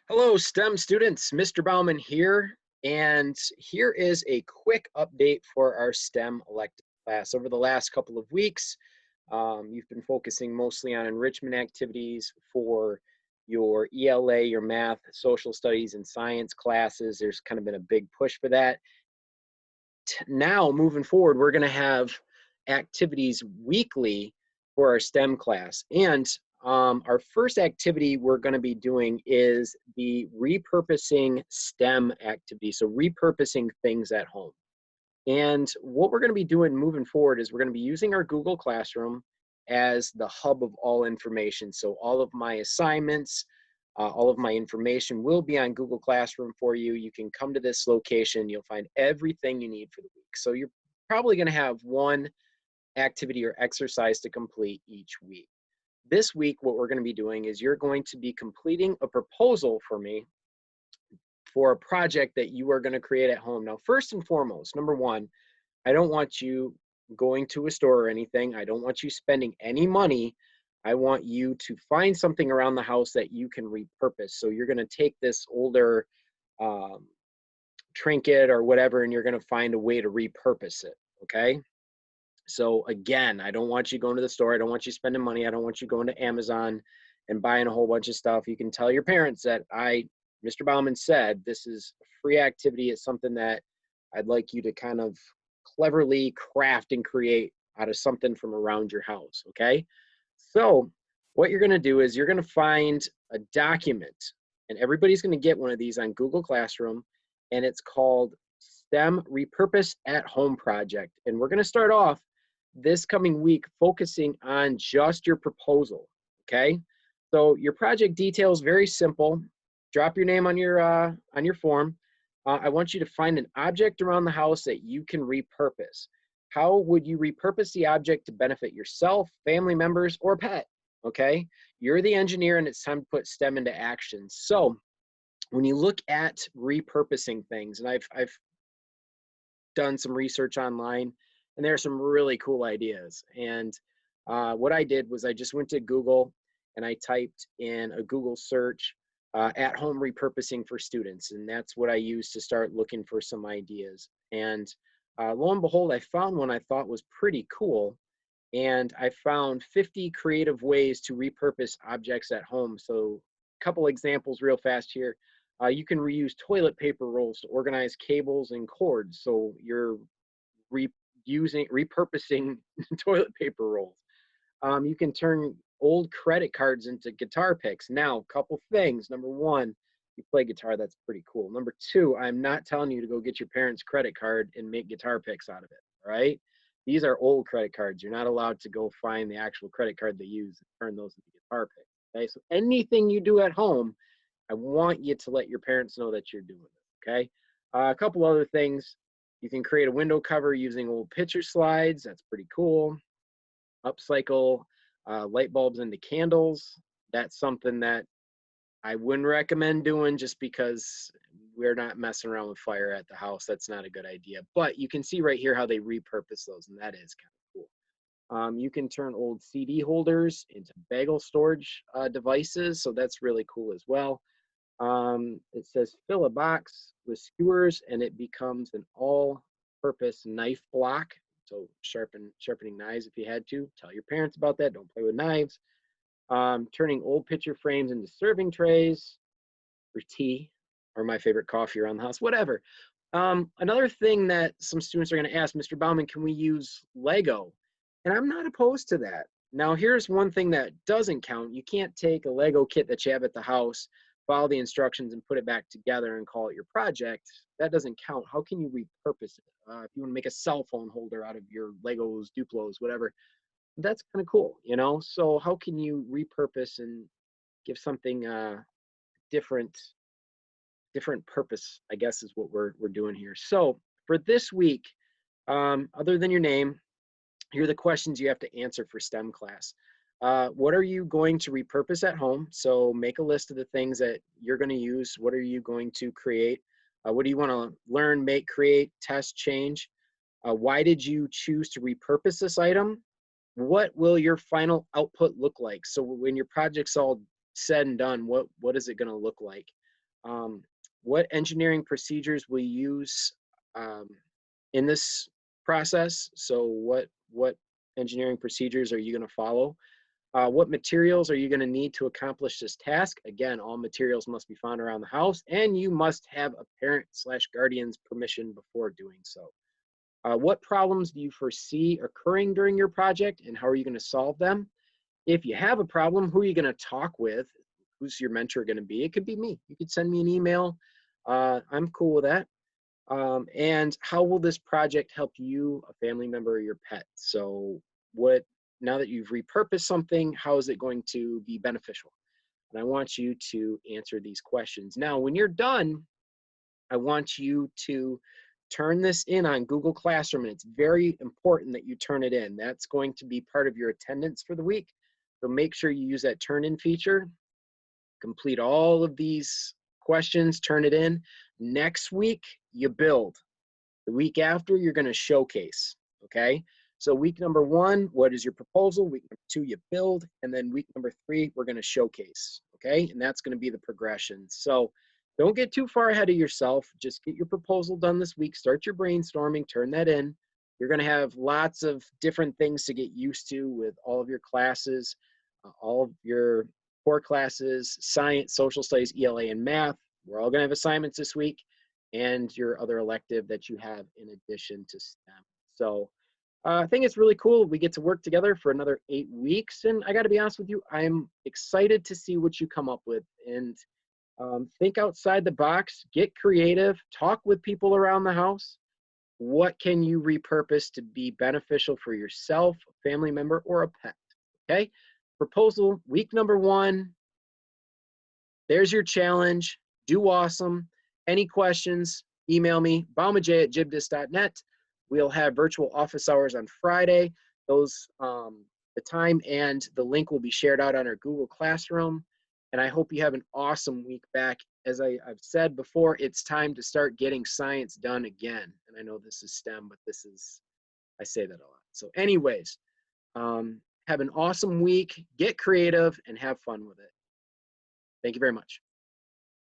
Hello, STEM students. Mr. Bouwman here, and here is a quick update for our STEM elective class. Over the last couple of weeks, you've been focusing mostly on enrichment activities for your ELA, your math, social studies, and science classes. There's kind of been a big push for that. Now, moving forward, we're going to have activities weekly for our STEM class. And our first activity we're going to be doing is the repurposing STEM activity. So repurposing things at home. And what we're going to be doing moving forward is we're going to be using our Google Classroom as the hub of all information. So all of my assignments, all of my information will be on Google Classroom for you. You can come to this location. You'll find everything you need for the week. So you're probably going to have one activity or exercise to complete each week. This week, what we're going to be doing is you're going to be completing a proposal for me for a project that you are going to create at home. Now, first and foremost, number one, I don't want you going to a store or anything. I don't want you spending any money. I want you to find something around the house that you can repurpose. So you're going to take this older trinket or whatever, and you're going to find a way to repurpose it, okay? So again, I don't want you going to the store. I don't want you spending money. I don't want you going to Amazon and buying a whole bunch of stuff. You can tell your parents that Mr. Bauman said, this is a free activity. It's something that I'd like you to kind of cleverly craft and create out of something from around your house, okay? So what you're gonna do is you're gonna find a document, and everybody's gonna get one of these on Google Classroom, and it's called STEM Repurpose at Home Project. And we're gonna start off this coming week focusing on just your proposal, okay? So your project details, very simple. Drop your name on your form. I want you to find an object around the house that you can repurpose. How would you repurpose the object to benefit yourself, family members, or pet? Okay, you're the engineer, and it's time to put STEM into action. So when you look at repurposing things, and I've done some research online, and there are some really cool ideas. And what I did was I just went to Google and I typed in a Google search at home repurposing for students. And that's what I used to start looking for some ideas. And lo and behold, I found one I thought was pretty cool. And I found 50 creative ways to repurpose objects at home. So a couple examples real fast here. You can reuse toilet paper rolls to organize cables and cords. So you're repurposing toilet paper rolls. You can turn old credit cards into guitar picks. Now, a couple things. Number one, you play guitar, that's pretty cool. Number two, I'm not telling you to go get your parents' credit card and make guitar picks out of it, all right? These are old credit cards. You're not allowed to go find the actual credit card they use and turn those into guitar picks, okay? So anything you do at home, I want you to let your parents know that you're doing it, okay? A couple other things. You can create a window cover using old picture slides. That's pretty cool. Upcycle light bulbs into candles. That's something that I wouldn't recommend doing just because we're not messing around with fire at the house. That's not a good idea. But you can see right here how they repurpose those, and that is kind of cool. You can turn old CD holders into Bagel storage devices, so that's really cool as well. It says fill a box with skewers, and it becomes an all-purpose knife block. So sharpening knives if you had to. Tell your parents about that. Don't play with knives. Turning old picture frames into serving trays or tea, or my favorite coffee around the house, whatever. Another thing that some students are going to ask, Mr. Bauman, can we use Lego? And I'm not opposed to that. Now, here's one thing that doesn't count. You can't take a Lego kit that you have at the house, follow the instructions, and put it back together and call it your project. That doesn't count. How can you repurpose it? If you want to make a cell phone holder out of your Legos, Duplos, whatever, that's kind of cool, you know? So how can you repurpose and give something different purpose, I guess, is what we're doing here. So for this week, other than your name, here are the questions you have to answer for STEM class. What are you going to repurpose at home? So make a list of the things that you're going to use. What are you going to create? What do you want to learn, make, create, test, change? Why did you choose to repurpose this item? What will your final output look like? So when your project's all said and done, what is it going to look like? Um, what engineering procedures will you use um, in this process? So what engineering procedures are you going to follow? What materials are you going to need to accomplish this task? Again, all materials must be found around the house, and you must have a parent slash guardian's permission before doing so. What problems do you foresee occurring during your project, and how are you going to solve them? If you have a problem, who are you going to talk with? Who's your mentor going to be? It could be me. You could send me an email. I'm cool with that. And how will this project help you, a family member, or your pet? So what, now that you've repurposed something, how is it going to be beneficial? And I want you to answer these questions. Now, when you're done, I want you to turn this in on Google Classroom, and it's very important that you turn it in. That's going to be part of your attendance for the week. So make sure you use that turn in feature, complete all of these questions, turn it in. Next week, you build. The week after, you're going to showcase, okay? So week number 1, what is your proposal? Week number 2, you build. And then week number 3, we're going to showcase, okay? And that's going to be the progression. So don't get too far ahead of yourself. Just get your proposal done this week. Start your brainstorming, turn that in. You're going to have lots of different things to get used to with all of your classes, all of your core classes, science, social studies, ELA, and math. We're all going to have assignments this week, and your other elective that you have in addition to STEM. So I think it's really cool. We get to work together for another 8 weeks. And I got to be honest with you, I'm excited to see what you come up with. And think outside the box, get creative, talk with people around the house. What can you repurpose to be beneficial for yourself, a family member, or a pet? Okay. Proposal, week number 1. There's your challenge. Do awesome. Any questions, email me, baumanj@gibdis.net. We'll have virtual office hours on Friday. Those, the time and the link will be shared out on our Google Classroom. And I hope you have an awesome week back. As I've said before, it's time to start getting science done again. And I know this is STEM, but this is, I say that a lot. So anyways, have an awesome week, get creative, and have fun with it. Thank you very much.